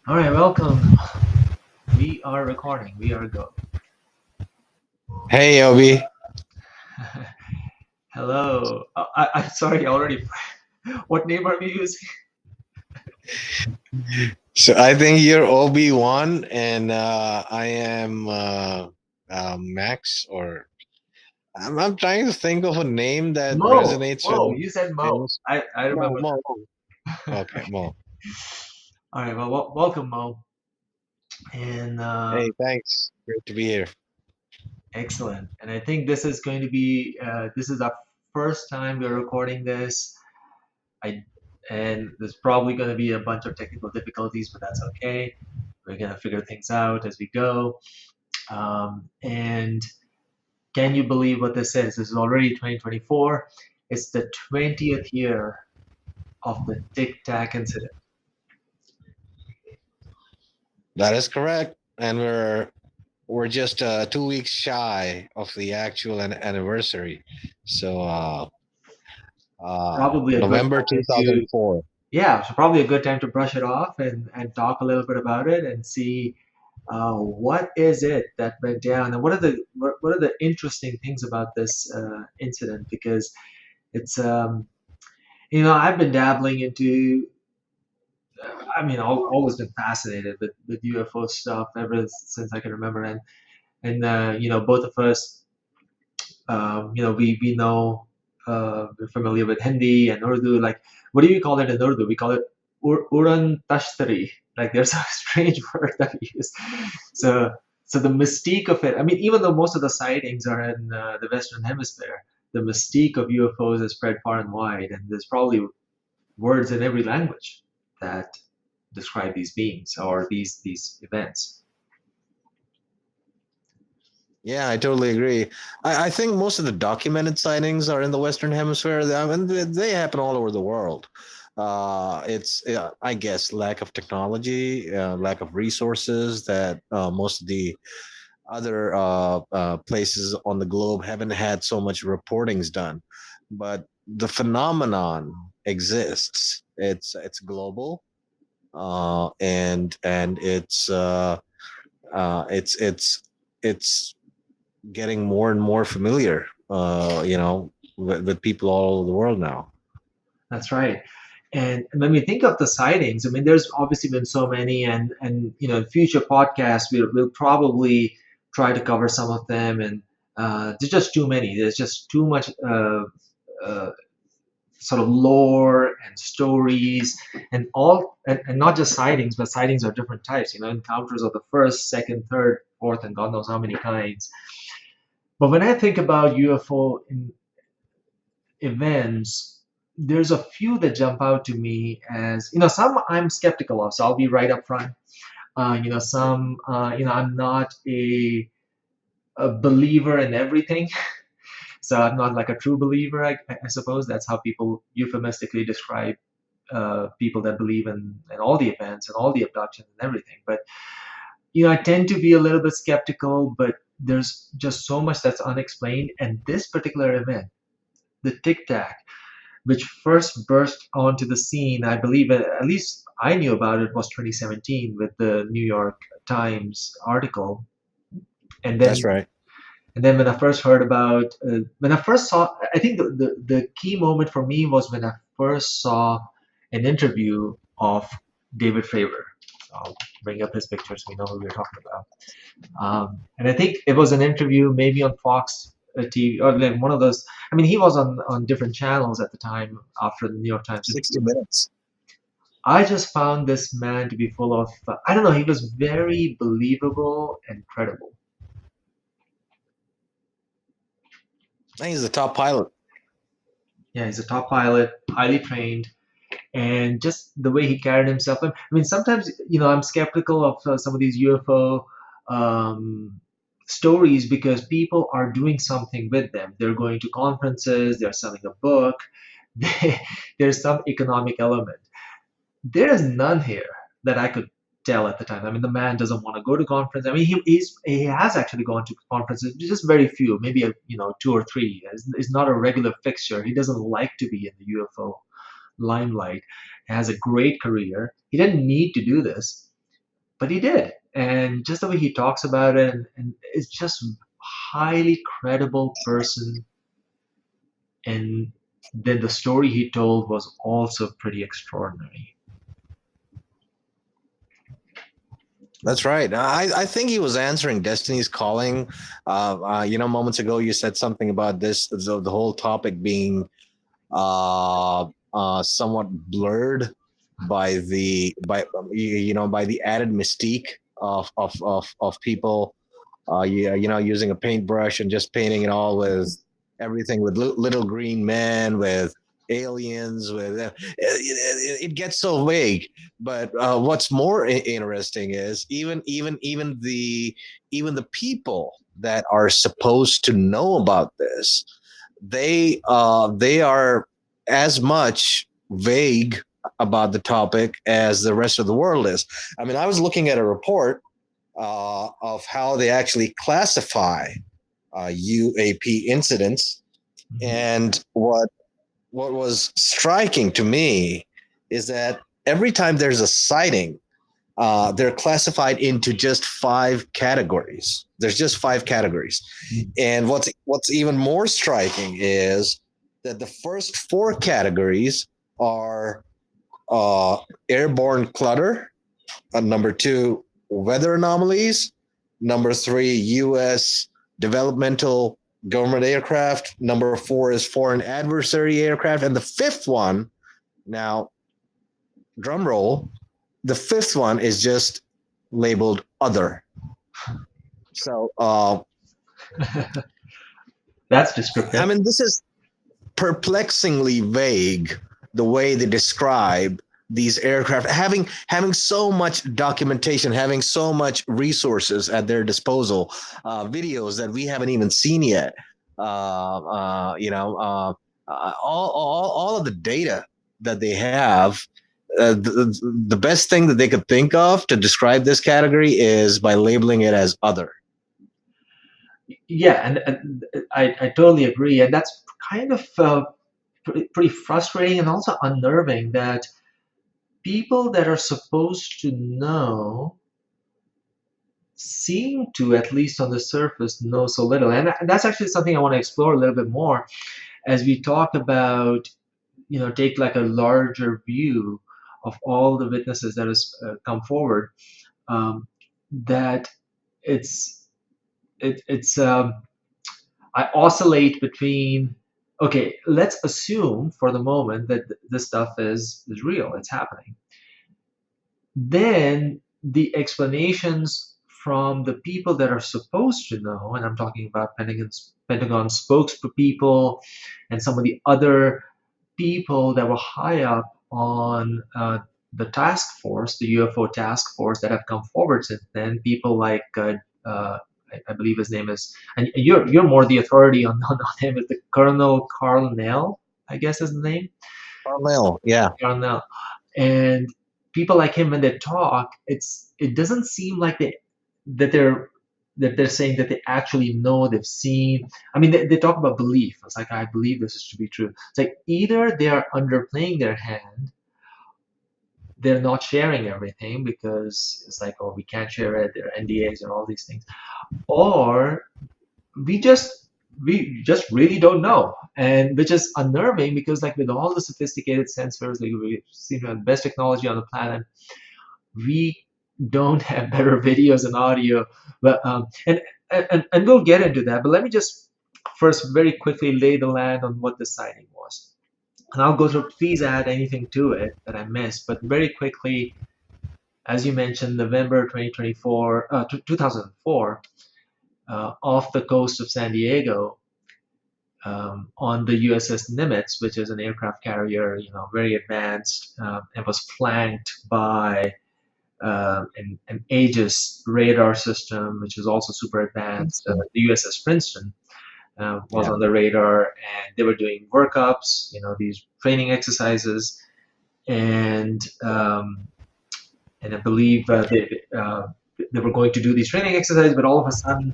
All right, welcome. We are recording. We are go. Hey, Obi. Hello. I'm sorry. I already. What name are we using? So I think you're Obi-Wan, and I am Max. Or I'm trying to think of a name that Mo. resonates with Mo. You said Mo. famous. I Mo, remember Mo, that. Mo. Okay, Mo. All right. Well, welcome, Mo. And Hey, thanks. Great to be here. excellent. And I think this is going to be. This is our first time we're recording this. I and there's probably going to be a bunch of technical difficulties, but that's okay. We're gonna figure things out as we go. And can you believe what this is? This is already 2024. It's the 20th year of the Tic-Tac incident. That is correct, and we're just 2 weeks shy of the actual anniversary. So Probably a good November time to, 2004. yeah, so probably a good time to brush it off and talk a little bit about it and see what is it that went down and what are the interesting things about this incident because it's I've been dabbling into always been fascinated with UFO stuff ever since I can remember and both of us we know we're familiar with Hindi and Urdu. Like, what do you call it in Urdu? We call it Uran Tashtari. Like, there's a strange word that we use. So, so the mystique of it. I mean, even though most of the sightings are in the Western Hemisphere, the mystique of UFOs is spread far and wide, and there's probably words in every language that describe these beings or these events. Yeah, I totally agree. I think most of the documented sightings are in the Western Hemisphere. I mean, they happen all over the world. It's, I guess, lack of technology, lack of resources that most of the other places on the globe haven't had so much reportings done. But the phenomenon exists. It's global, and it's it's getting more and more familiar, with people all over the world now. That's right. And when we think of the sightings, I mean, there's obviously been so many, and in future podcasts, we'll probably try to cover some of them. And there's just too many. There's just too much uh, sort of lore and stories, and not just sightings, but sightings are different types. Encounters of the first, second, third, fourth, and God knows how many kinds. But when I think about UFO events, there's a few that jump out to me as some I'm skeptical of, so I'll be right up front. Some I'm not a believer in everything, so I'm not like a true believer. I suppose that's how people euphemistically describe people that believe in all the events and all the abductions and everything. But I tend to be a little bit skeptical. But there's just so much that's unexplained, and this particular event, the Tic Tac, which first burst onto the scene, I believe, at least I knew about it, was 2017 with the New York Times article. And That's then, right. and then when I first heard about, when I first saw, I think the key moment for me was when I first saw an interview of David Fravor. I'll bring up his picture so we know who we're talking about. And I think it was an interview maybe on Fox TV or like one of those. I mean, he was on different channels at the time after the New York Times 60 interview. minutes. I just found this man to be full of, I don't know, he was very believable and credible. He's the top pilot. Yeah, he's a top pilot, highly trained, and just the way he carried himself. I mean, sometimes, I'm skeptical of some of these UFO um, stories because people are doing something with them. They're going to conferences, they're selling a book, there's some economic element. There is none here that I could tell at the time. I mean, the man doesn't want to go to conference. I mean, he has actually gone to conferences, just very few, maybe two or three. He's not a regular fixture. He doesn't like to be in the UFO limelight. He has a great career. He didn't need to do this, but he did. And just the way he talks about it, and it's just highly credible person. And then the story he told was also pretty extraordinary. That's right. I think he was answering Destiny's calling. Moments ago you said something about this, the whole topic being somewhat blurred by the by the added mystique of people using a paintbrush and just painting it all with everything with little green men, with aliens, with it gets so vague. But what's more interesting is even the people that are supposed to know about this, they are as much vague about the topic as the rest of the world is. I mean, I was looking at a report of how they actually classify UAP incidents. Mhm. And what was striking to me is that every time there's a sighting, they're classified into just five categories. There's just five categories, and what's even more striking is that the first four categories are uh, airborne clutter, number two, weather anomalies. Number three, U.S. developmental government aircraft. Number four is foreign adversary aircraft. And the fifth one, now, drum roll, the fifth one is just labeled other. So, That's I descriptive. mean, this is perplexingly vague the way they describe these aircraft, having so much documentation, having so much resources at their disposal, videos that we haven't even seen yet, all of the data that they have. The best thing that they could think of to describe this category is by labeling it as other. Yeah, and I totally agree. And that's kind of pretty frustrating and also unnerving that people that are supposed to know seem to, at least on the surface, know so little. And that's actually something I want to explore a little bit more as we talk about, take like a larger view of all the witnesses that has come forward. Um, that it's it's I oscillate between, okay, let's assume for the moment that this stuff is real, it's happening. Then the explanations from the people that are supposed to know, and I'm talking about Pentagon spokespeople and some of the other people that were high up on the task force, the UFO task force that have come forward since then. People like I believe his name is, and you're more the authority on him, is the Colonel Carl Nell, I guess is the name, Carmel, yeah. Carl Nell. And people like him when they talk, it doesn't seem like that they're that they're saying that they actually know, they've seen. I mean, they talk about belief. It's like, I believe this is to be true. It's like either they are underplaying their hand, they're not sharing everything because it's like, oh, we can't share it, there are NDAs and all these things, or we just we just really don't know, and which is unnerving because like with all the sophisticated sensors, like we seem to have the best technology on the planet, we don't have better videos and audio. But and we'll get into that, but let me just first very quickly lay the land on what the sighting was, and I'll go through, please add anything to it that I missed, but very quickly. As you mentioned, November 2024 2004, off the coast of San Diego, on the USS Nimitz, which is an aircraft carrier, very advanced, and was flanked by an Aegis radar system, which is also super advanced. The USS Princeton was Yeah. on the radar, and they were doing workups, these training exercises, and I believe they were going to do these training exercises, but all of a sudden,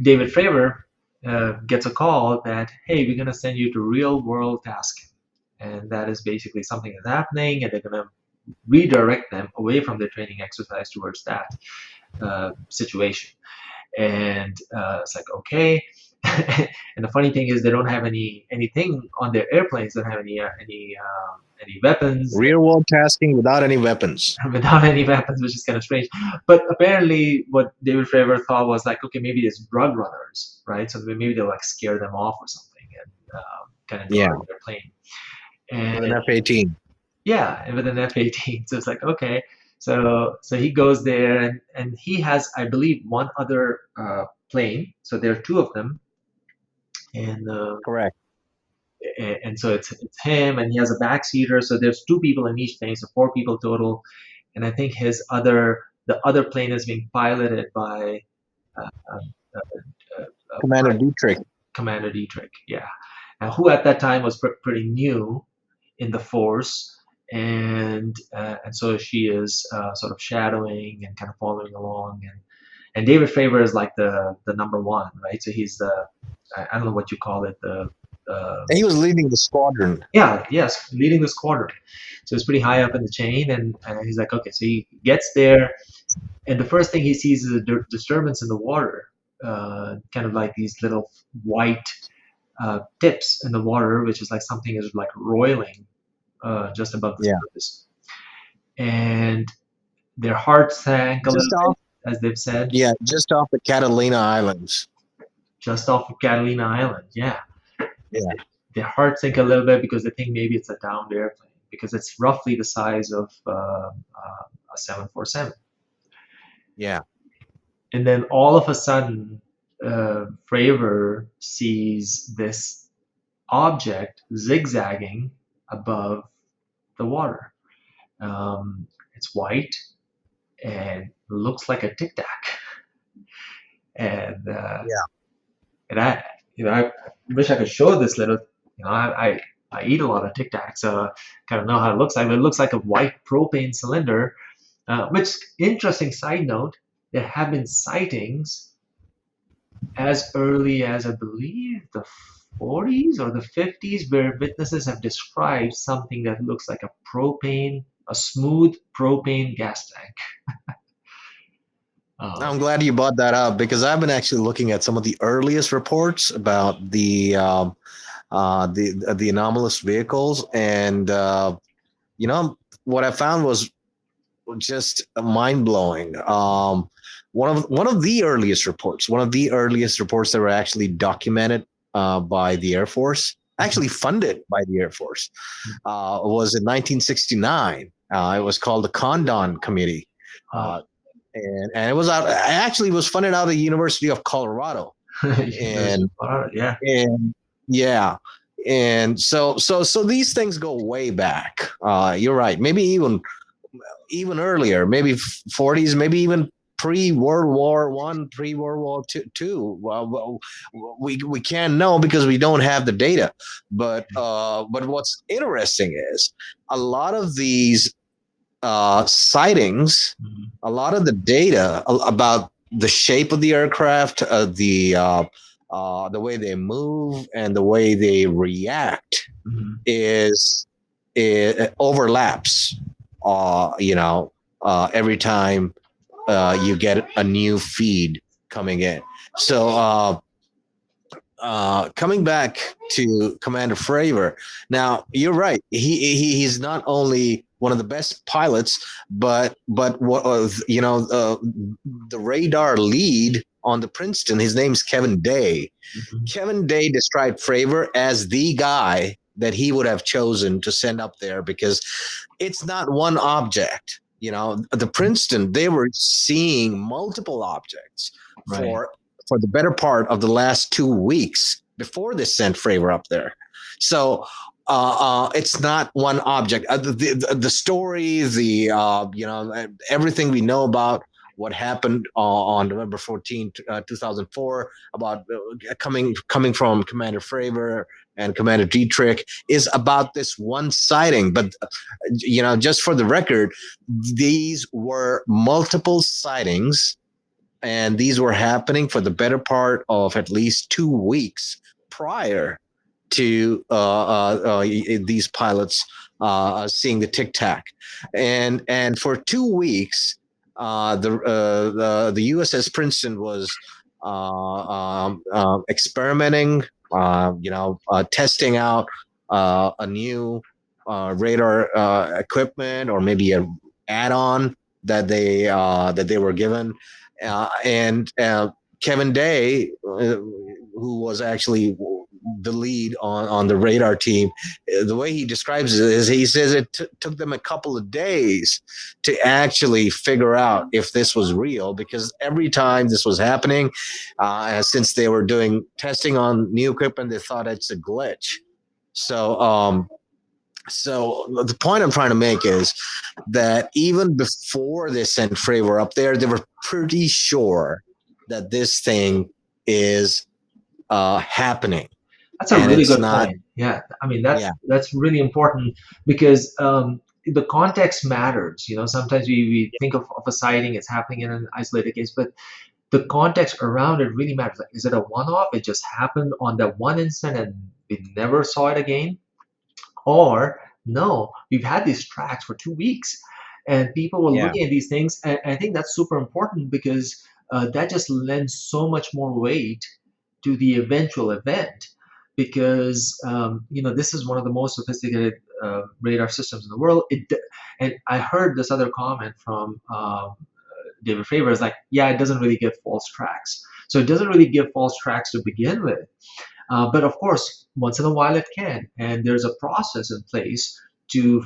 David Fravor gets a call that, hey, we're going to send you to real world tasking. And that is basically something is happening, and they're going to redirect them away from their training exercise towards that situation. And it's like, okay. And the funny thing is, they don't have anything on their airplanes. Don't have any weapons. Real world tasking without any weapons. Without any weapons, which is kind of strange. But apparently, what David Fravor thought was like, okay, maybe it's drug runners, right? So maybe they'll like scare them off or something and kind of Yeah, guard their plane. with And an F-18. yeah, and with an F-18, so it's like, okay. So he goes there, and he has, I believe, one other plane. So there are two of them, and Correct. so it's him, and he has a backseater. So there's two people in each plane, so four people total. And I think the other plane is being piloted by uh, uh, Commander Dietrich. Commander Dietrich, yeah, who at that time was pretty new in the force, and so she is sort of shadowing and kind of following along, and David Fravor is like the number one, right? So he's the I don't know what you call it, the And he was leading the squadron. yeah, yes, leading the squadron. So it's pretty high up in the chain, and he's like, okay, so he gets there, and the first thing he sees is a disturbance in the water, kind of like these little white tips in the water, which is like something is like roiling just above the Yeah. surface. And their hearts sank a Just little bit, off. as they've said, Yeah, just off the Catalina Islands. just off of Catalina Island. Yeah, Yeah. their hearts sink a little bit because they think maybe it's a downed airplane because it's roughly the size of a 747. Yeah. And then all of a sudden, Fravor sees this object zigzagging above the water. It's white and looks like a tic tac. And Yeah. and I wish I could show this little. I eat a lot of tic tacs, so I kind of know how it looks like. But it looks like a white propane cylinder. Which interesting side note, there have been sightings as early as I believe the 40s or the 50s, where witnesses have described something that looks like a smooth propane gas tank. I'm glad you brought that up because I've been actually looking at some of the earliest reports about the anomalous vehicles, and you know what I found was just mind blowing. One of the earliest reports that were actually documented by the Air Force, actually funded by the Air Force, was in 1969. It was called the Condon Committee, Uh, uh, and it was out. Actually, was funded out of the University of Colorado, and yeah. and yeah. And so these things go way back. You're right. Maybe even earlier, maybe 40s, maybe even pre-World War I, pre-World War II. Well, we can't know because we don't have the data. But what's interesting is a lot of these sightings, Mhm, a lot of the data about the shape of the aircraft, the way they move, and the way they react mhm, is it overlaps. Every time you get a new feed coming in. So coming back to Commander Fravor, now you're right. He's not only one of the best pilots, but what the radar lead on the Princeton. His name's Kevin Day. mhm. Kevin Day described Fravor as the guy that he would have chosen to send up there because it's not one object. The Princeton, they were seeing multiple objects Right. for the better part of the last 2 weeks before they sent Fravor up there. So it's not one object. The story, everything we know about what happened on November 14th, 2004, about coming from Commander Fravor and Commander Dietrich, is about this one sighting. But just for the record, these were multiple sightings, and these were happening for the better part of at least 2 weeks prior to these pilots seeing the Tic-Tac, and for 2 weeks, the USS Princeton was experimenting, testing out a new radar equipment, or maybe a add-on that they were given, and Kevin Day, who was actually the lead on the radar team, the way he describes it is he says it took them a couple of days to actually figure out if this was real, because every time this was happening, since they were doing testing on new equipment, they thought it's a glitch. So the point I'm trying to make is that even before they sent Fravor up there, they were pretty sure that this thing is happening, That's a and really it's good not. point. Yeah, I mean Yeah, that's really important because the context matters. You know, sometimes we think of a sighting, it's happening in an isolated case, but the context around it really matters. Like, is it a one-off? It just happened on that one instant and we never saw it again? Or no, we've had these tracks for 2 weeks and people were yeah, looking at these things. And I think that's super important because that just lends so much more weight to the eventual event because this is one of the most sophisticated radar systems in the world. And I heard this other comment from David Fravor is like, yeah, it doesn't really give false tracks. So it doesn't really give false tracks to begin with. But of course, once in a while it can, and there's a process in place to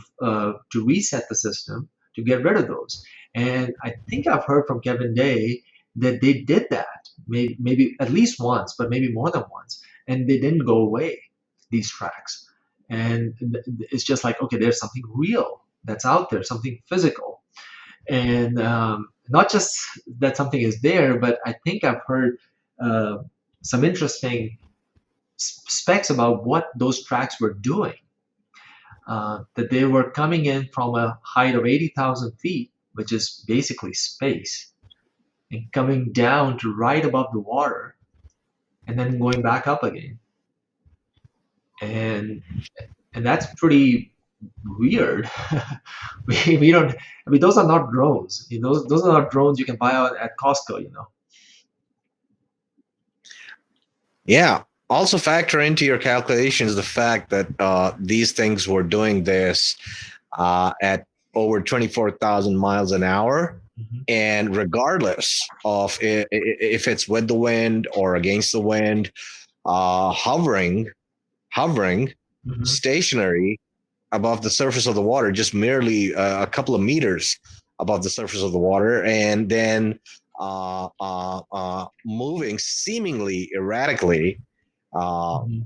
reset the system to get rid of those. And I think I've heard from Kevin Day that they did that, maybe at least once, but maybe more than once, and they didn't go away. These tracks, and it's just like, okay, there's something real that's out there, something physical, and not just that something is there, but I think I've heard uh, some interesting specs about what those tracks were doing. That they were coming in from a height of 80,000 feet, which is basically space, and coming down to right above the water, and then going back up again. And that's pretty weird. We don't. I mean, those are not drones. Those are not drones you can buy out at Costco. yeah. Also, factor into your calculations the fact that these things were doing this at over 24,000 miles an hour. Hmm. And regardless of if it's with the wind or against the wind, hovering Hmm. stationary above the surface of the water, just merely a couple of meters above the surface of the water, and then moving seemingly erratically. Uh, Hmm.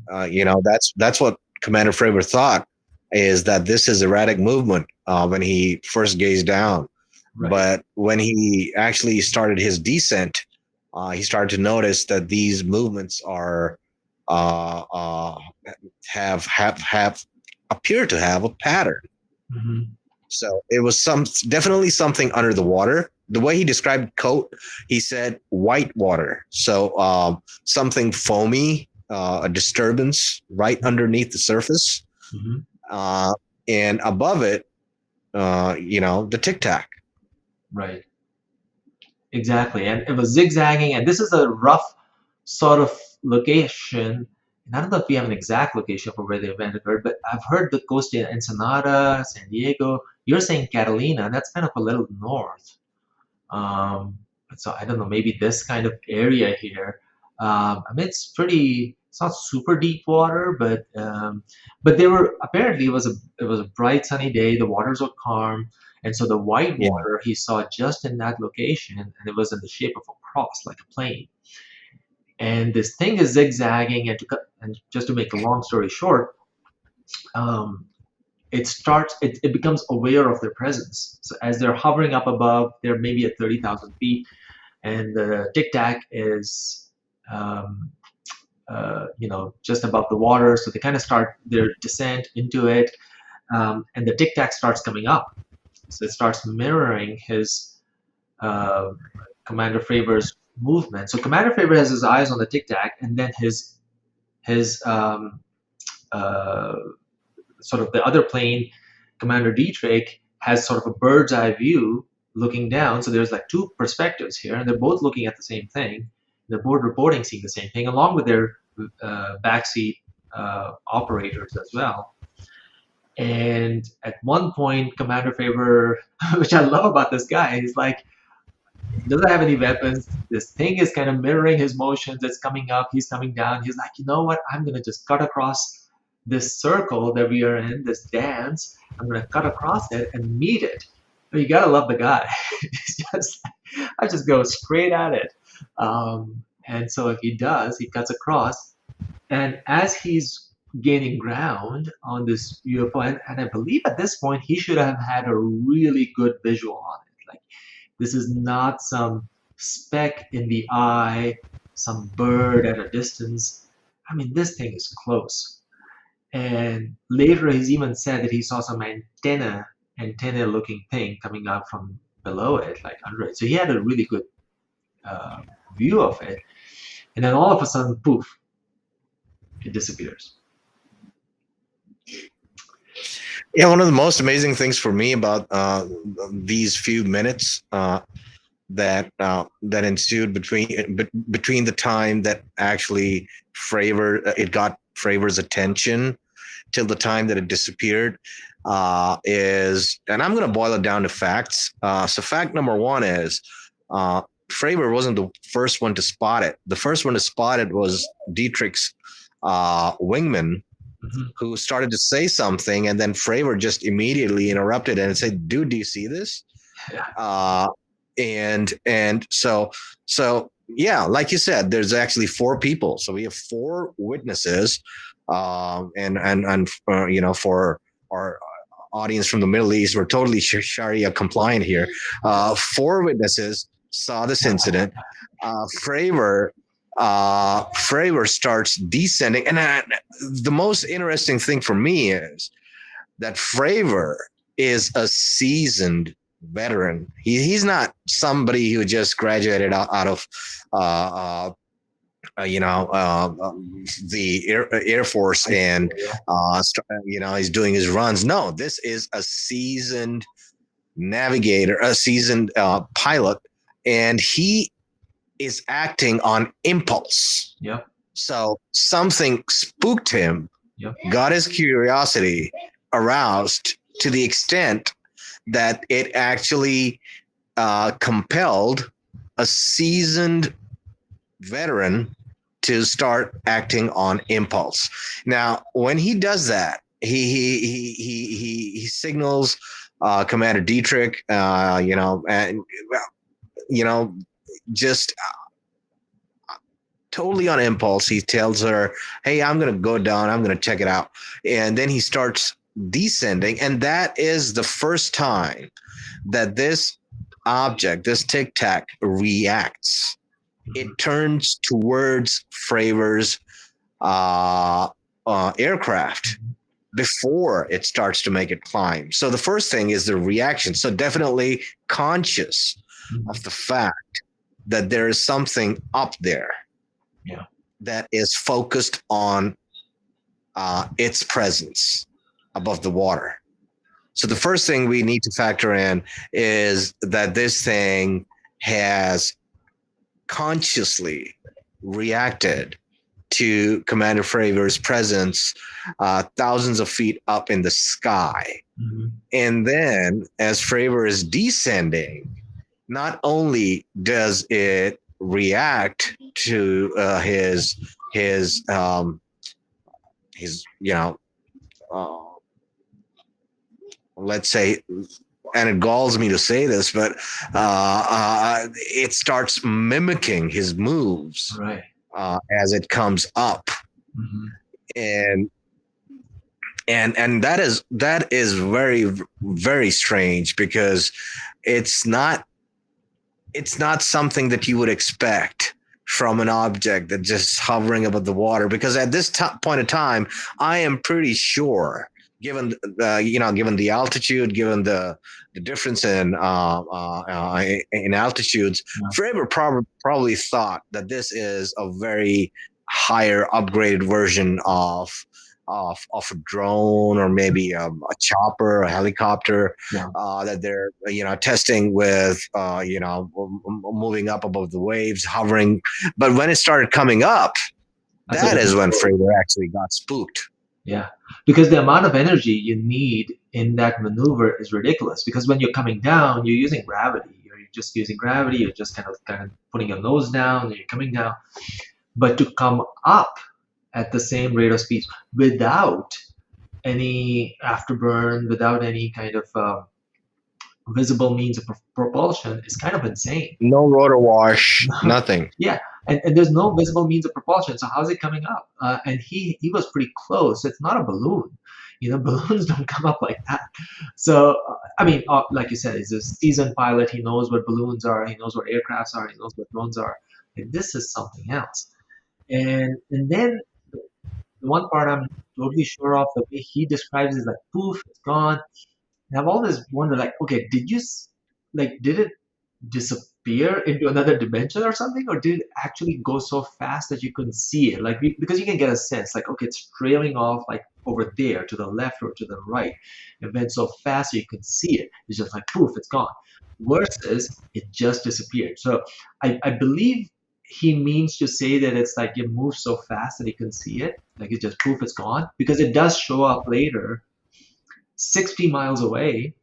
that's what Commander Fravor thought, is that this is erratic movement when he first gazed down. Right. But when he actually started his descent, he started to notice that these movements are uh, uh, have appear to have a pattern. Hmm. So it was definitely something under the water. The way he described coat, he said white water. So something foamy, a disturbance right underneath the surface, Hmm. uh, and above it, the tic tac. Right. Exactly. And it was zigzagging, and this is a rough sort of location. And I don't know if we have an exact location for where the event occurred, but I've heard the coast in Ensenada, San Diego. You're saying Catalina, that's kind of a little north. Um, so I don't know, maybe this kind of area here. I mean, it's not super deep water, but they were apparently it was a bright sunny day. The waters were calm, and so the white Yeah, water he saw just in that location, and it was in the shape of a cross, like a plane. And this thing is zigzagging, and just to make a long story short, um, it becomes aware of their presence. So as they're hovering up above, they're maybe at 30,000 feet and the tic tac is um, just above the water, so they kind of start their descent into it, and the tic tac starts coming up, so it starts mirroring his uh, Commander Favor's movement. So Commander Favor has his eyes on the tic tac, and then his uh, sort of the other plane. Commander Dietrich has sort of a bird's eye view looking down. So there's like two perspectives here, and they're both looking at the same thing. They're both reporting seeing the same thing, along with their backseat operators as well. And at one point, Commander Faber, which I love about this guy, he's like, he doesn't have any weapons. This thing is kind of mirroring his motions. It's coming up, he's coming down. He's like, you know what? I'm gonna just cut across this circle that we are in, this dance. I'm gonna cut across it and meet it. You gotta love the guy. He's just, I just go straight at it. And so if he does, he cuts across, and as he's gaining ground on this UFO, and I believe at this point he should have had a really good visual on it. Like, this is not some speck in the eye, some bird at a distance. I mean, this thing is close. And later he's even said that he saw some antenna looking thing coming out from below it, like under it. So he had a really good uh, view of it. And then all of a sudden, poof, it disappears. Yeah, one of the most amazing things for me about these few minutes that ensued between the time that actually Fravor it got Fravor's attention till the time that it disappeared is, and I'm going to boil it down to facts. So fact number one is Fravor wasn't the first one to spot it. The first one to spot it was Dietrich's wingman, Mhm. who started to say something, and then Fravor just immediately interrupted and said, "Dude, do you see this?" Yeah. Uh, and so yeah, like you said, there's actually four people, so we have four witnesses, and for our audience from the Middle East, we're totally Sharia compliant here. Four witnesses saw this incident. Fravor Fravor starts descending, and the most interesting thing for me is that Fravor is a seasoned veteran. He's not somebody who just graduated out of uh, the Air Force and he's doing his runs. No, this is a seasoned navigator, a seasoned pilot, and he is acting on impulse. Yep. So something spooked him, Yep. got his curiosity aroused to the extent that it actually compelled a seasoned veteran to start acting on impulse. Now, when he does that, he signals Commander Dietrich, and just totally on impulse. He tells her, "Hey, I'm going to go down. I'm going to check it out." And then he starts descending. And that is the first time that this object, this Tic-Tac, reacts. It turns towards Fravor's aircraft before it starts to make it climb. So the first thing is the reaction. So definitely conscious of the fact that there is something up there. Yeah. That is focused on its presence above the water. So the first thing we need to factor in is that this thing has consciously reacted to Commander Fravor's presence thousands of feet up in the sky. Mm-hmm. And then as Fravor is descending, not only does it react to his let's say, and it galls me to say this, but it starts mimicking his moves Right. as it comes up. Mm-hmm. And that is very, very strange, because it's not something that you would expect from an object that's just hovering above the water. Because at this point in time, I am pretty sure, given the altitude, given the difference in altitudes, Fravor probably thought that this is a very higher, upgraded version of of a drone or maybe a chopper, a helicopter Yeah, that they're testing with moving up above the waves, hovering. But when it started coming up, that's a that is different when story. Fravor actually got spooked. Yeah, because the amount of energy you need in that maneuver is ridiculous. Because when you're coming down, you're using gravity. You're just using gravity. You're just kind of putting your nose down, and you're coming down. But to come up at the same rate of speed without any afterburn, without any kind of visible means of propulsion is kind of insane. No rotor wash, nothing. Yeah, and there's no visible means of propulsion. So how's it coming up? And he was pretty close. It's not a balloon. Balloons don't come up like that. So I mean, like you said, he's a seasoned pilot. He knows what balloons are. He knows what aircrafts are. He knows what drones are. And this is something else. And then the one part I'm totally sure of, the way he describes it is like poof, it's gone. And I've always wondered, like, okay, did it disappear into another dimension or something, or did it actually go so fast that you couldn't see it? Like, because you can get a sense, like, okay, it's trailing off, like over there to the left or to the right. It went so fast you could see it. It's just like poof, it's gone. Versus it just disappeared. So I believe he means to say that it's like it moves so fast that he couldn't see it. Like it just poof, it's gone. Because it does show up later 60 miles away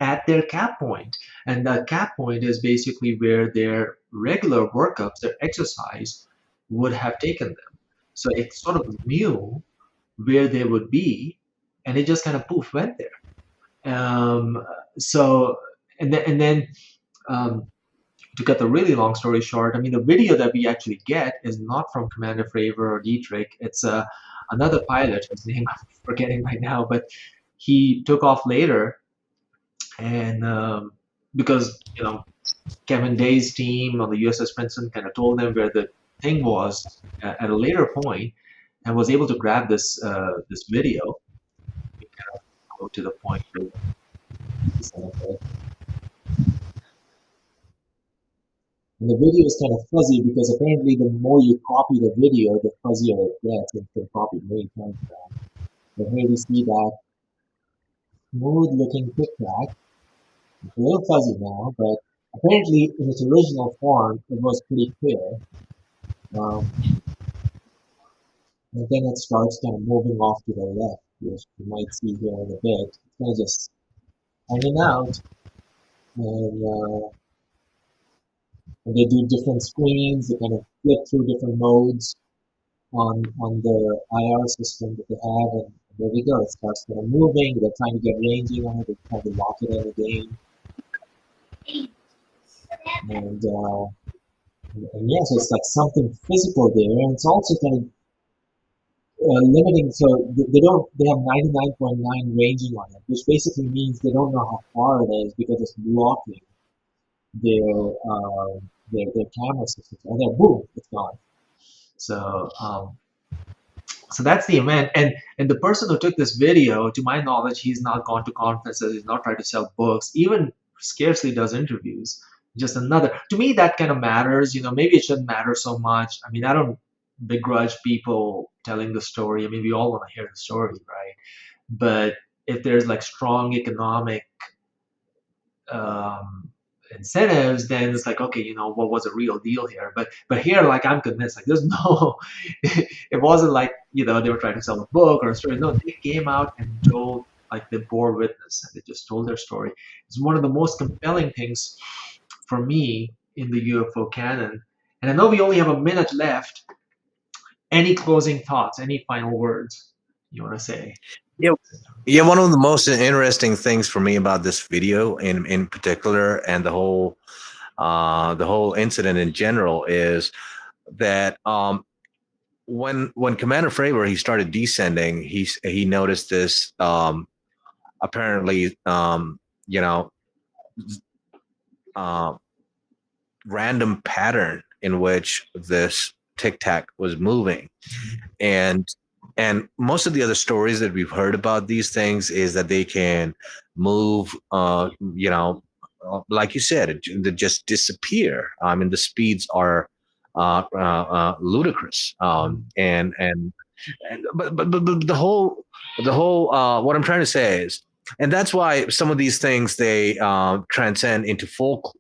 at their cap point. And that cap point is basically where their regular workups, their exercise, would have taken them. So it sort of knew where they would be, and it just kind of poof went there. So and then um, to cut the really long story short, I mean the video that we actually get is not from Commander Fravor or Dietrich. It's another pilot whose name I'm forgetting right now, but he took off later and because Kevin Day's team on the USS Princeton kind of told them where the thing was at a later point, and was able to grab this video. We kind of go to the point where and the video is kind of fuzzy because apparently the more you copy the video, the fuzzier it gets. It's been copied many times now. But here we see that smooth-looking Tic-Tac. It's a little fuzzy now, but apparently in its original form, it was pretty clear. Um, and then it starts kind of moving off to the left, which you might see here in a bit. It's kind of just hanging out, and they do different screens. They kind of flip through different modes on the IR system that they have, and there we go. It starts kind of moving. They're trying to get ranging on it. They're trying to lock it in again, and yes, it's like something physical there, and it's also kind of limiting. So they don't. They have 99.9 ranging on it, which basically means they don't know how far it is because it's blocking their their camera systems. And then boom, it's gone. So so that's the event. And the person who took this video, to my knowledge, he's not gone to conferences. He's not tried to sell books. Even scarcely does interviews. Just another. To me, that kind of matters. Maybe it shouldn't matter so much. I mean, I don't begrudge people telling the story. I mean, we all want to hear the story, right? But if there's like strong economic um, incentives, then it's like, okay, what was a real deal here? But here, like, I'm convinced, like, there's no, it wasn't like they were trying to sell a book or a story. No, they came out and told, like, they bore witness and they just told their story. It's one of the most compelling things for me in the UFO canon. And I know we only have a minute left. Any closing thoughts? Any final words you want to say? Yeah, yeah. One of the most interesting things for me about this video, in particular, and the whole incident in general, is that when Commander Fravor he started descending, he noticed this apparently you know uh, random pattern in which this tic tac was moving, and most of the other stories that we've heard about these things is that they can move like you said, they just disappear. I mean, the speeds are ludicrous, Mm, and But the whole what I'm trying to say is, and that's why some of these things they transcend into folklore.